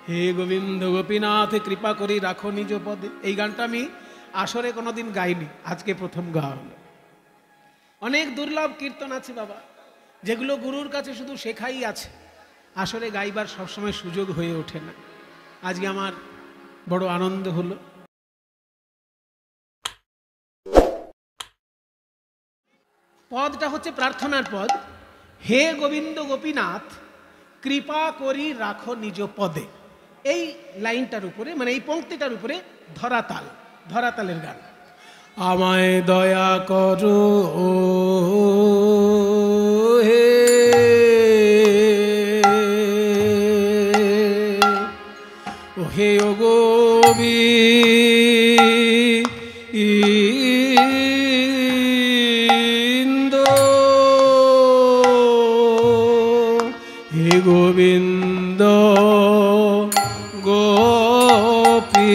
হে গোবিন্দ গোপীনাথ কৃপা করি রাখো নিজ পদে। এই গানটা আমি আসরে কোনোদিন গাইনি, আজকে প্রথম গাওয়া হলো। অনেক দুর্লভ কীর্তন আছে বাবা, যেগুলো গুরুর কাছে শুধু শেখাই আছে, আসরে গাইবার সবসময় সুযোগ হয়ে ওঠে না। আজকে আমার বড় আনন্দ হলো। পদটা হচ্ছে প্রার্থনার পদ। হে গোবিন্দ গোপীনাথ কৃপা করি রাখো নিজ পদে। এই লাইনটার উপরে, মানে এই পংক্তিটার উপরে ধরাতাল, ধরাতালের গান। আমায় দয়া করো হে ও হে ও গোবিন্দ, হে গোবিন্দ গোপী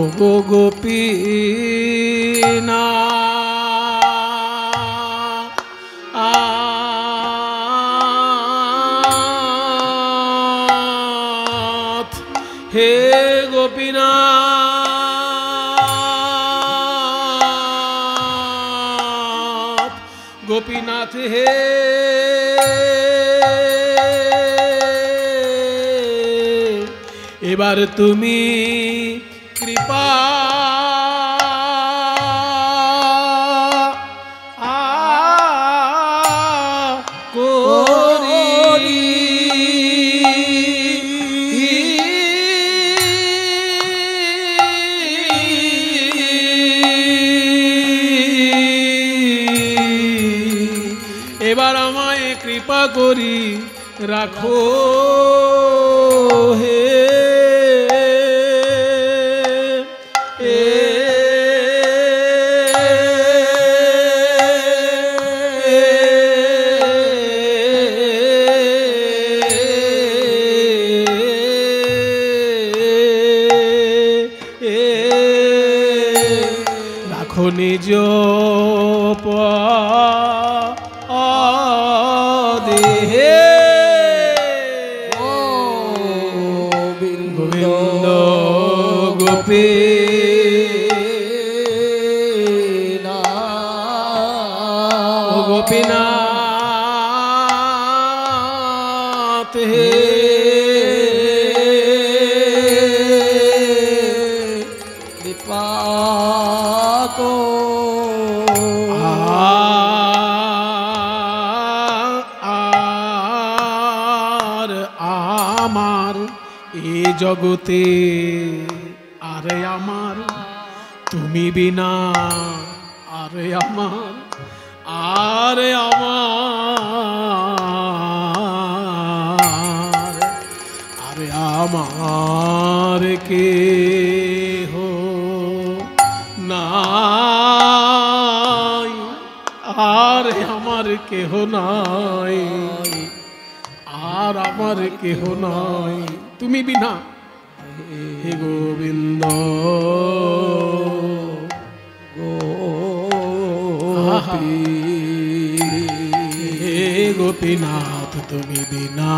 ও গো গোপীনাথ, হে গোপীনাথ, গোপীনাথ হে এবার তুমি কৃপা করি এবার আমায় কৃপা করি রাখো হে রাখো নিজ পদে গোবিন্দ গোপীনাথ হে কৃপা আর আমার এ জগতে আরে আমার তুমি বিনা, আরে আমার, আরে আমার, আরে আমার কে হো নাই, আরে আমার কেহ নাই, আর আমার কেহ নাই তুমি বিনা। হে গোবিন্দ হে গোপীনাথ তুমি বিনা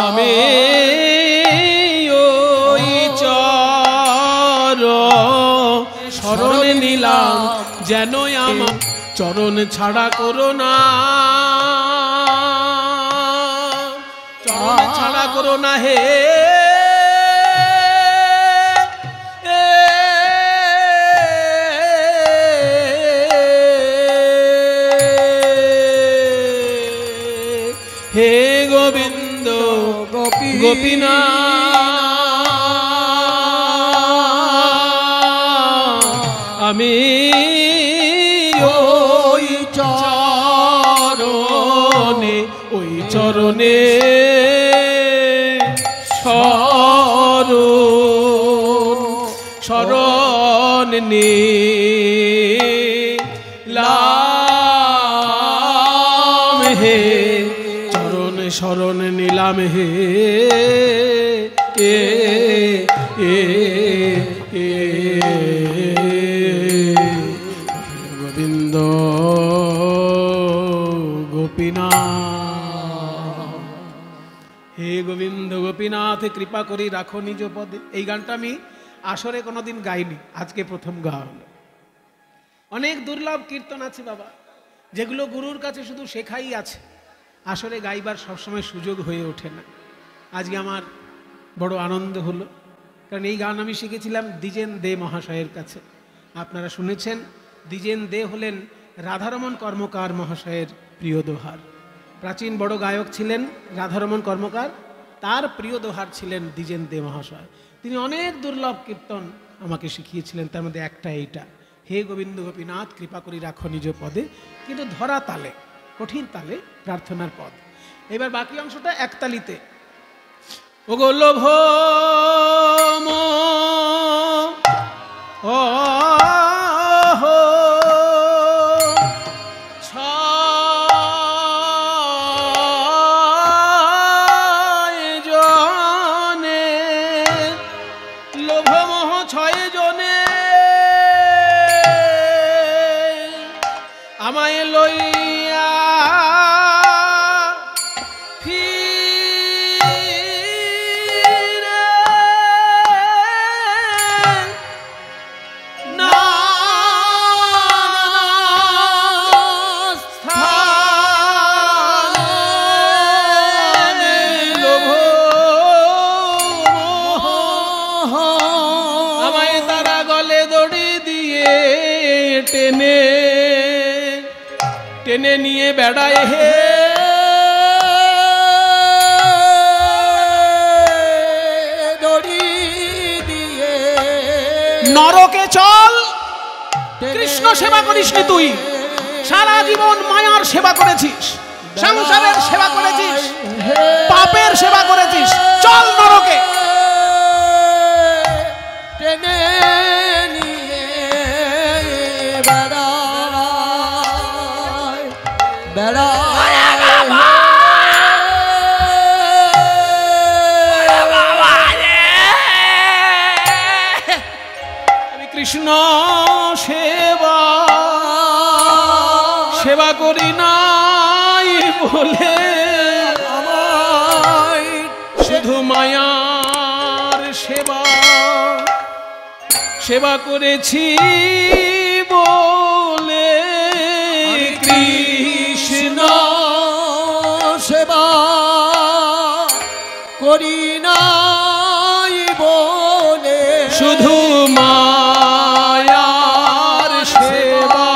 আমি ওই শরণে নিলাম, যেন আমার চরণ ছাড়া করো না, চরণ ছাড়া করো না হে হে গোবিন্দ গোপীনাথ আমি ওই চরণে, ওই চরণে শরণ নিলাম হে, চরণ শরণ নিলাম হে এ এ এ গোপীনাথে কৃপা করি রাখো নিজ পদে। এই গানটা আমি আসরে কোনোদিন গাইনি, আজকে প্রথম গাওয়া হলো। অনেক দুর্লভ কীর্তন আছে বাবা, যেগুলো গুরুর কাছে শুধু শেখাই আছে, আসরে গাইবার সবসময় সুযোগ হয়ে ওঠে না। আজকে আমার বড় আনন্দ হলো, কারণ এই গান আমি শিখেছিলাম দ্বিজেন দে মহাশয়ের কাছে। আপনারা শুনেছেন, দ্বিজেন দে হলেন রাধারমণ কর্মকার মহাশয়ের প্রিয় দোহার। প্রাচীন বড় গায়ক ছিলেন রাধারমণ কর্মকার, তার প্রিয় দোহার ছিলেন দ্বিজেন দে মহাশয়। তিনি অনেক দুর্লভ কীর্তন আমাকে শিখিয়েছিলেন, তার মধ্যে একটা এইটা, হে গোবিন্দ গোপীনাথ কৃপা করি রাখো নিজ পদে, কিন্তু ধরা তালে, কঠিন তালে প্রার্থনার পদ। এবার বাকি অংশটা একতালিতে। ও গো লোভ ও আমায় লইয়া ফিরে না স্থানে লোভ আমায় তারা গলে দড়ি দিয়ে টেনে টেনে নিয়ে বেড়ায় হে দড়ি দিয়ে। নরকে চল, কৃষ্ণ সেবা করিসনি তুই, সারা জীবন মায়ার সেবা করেছিস, সংসারের সেবা করেছিস, পাপের সেবা করেছিস, চল নরকে। টেনে নিয়ে আমি কৃষ্ণ সেবা সেবা করি নাই বলে শুধু মায়ার সেবা সেবা করেছি বলে কৃষ্ণ সেবা করি নাই বলে শুধু মায়ার সেবা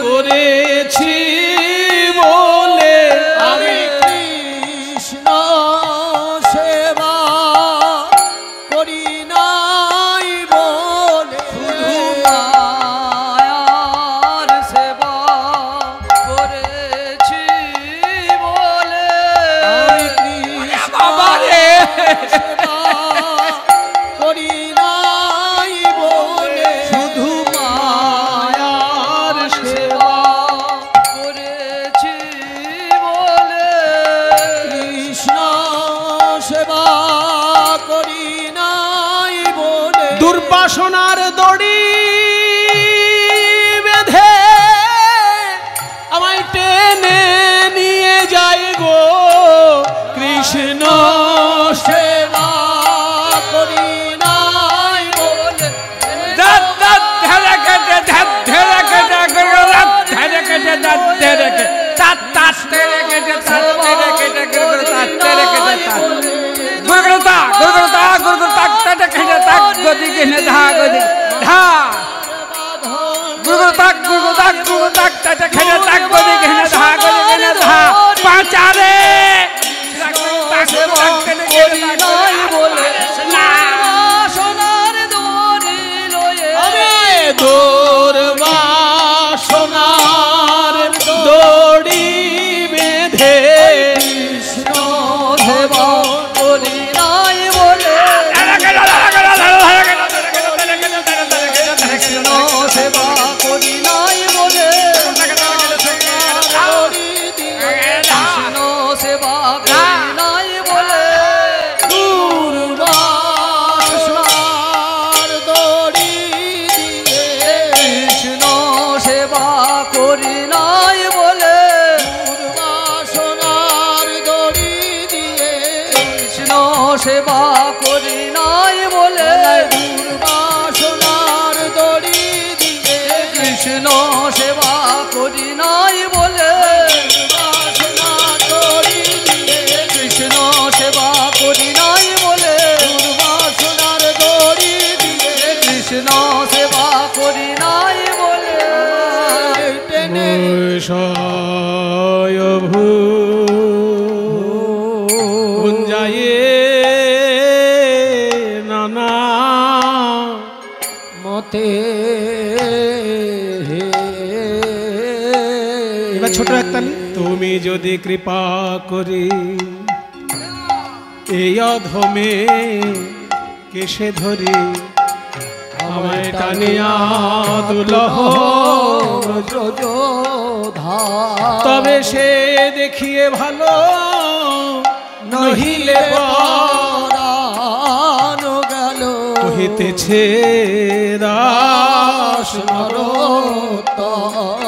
করেছি বলে আমি কৃষ্ণ সেবা করি নাই বলে শুধু মায়ার সেবা করেছি বলে আমি কৃষ্ণ সেবা করি নাই বলে শুধু মায়ার সেবা করেছি বলে কৃষ্ণ সেবা করি নাই বলে দুর্বাসনার দড়ি বেঁধে আমায় টেনে নিয়ে যাই গো কৃষ্ণ সেবা করি নাই বলে সোনার দড়ি বেঁধে কৃষ্ণ সেবা করি নাই বলে কৃষ্ণ সেবা করি নাই বলে কৃষ্ণ সেবা করি নাই বলে দুর্বাসনার দড়ি দিয়ে কৃষ্ণ সেবা করি নাই বলে দুর্বাসনার দড়ি দিয়ে কৃষ্ণ কৃষ্ণ সেবা করি নাই বলে টেনে ভুঞ্জায়ে নানা মতে এবার ছোট একটা নি। তুমি যদি কৃপা করি এই অধমে কেশে ধরি আমায় টানিয়া দুলহ তবে সে দেখিয়ে ভালো নহিলে গেল কহিতেছে দাস নরোত্তম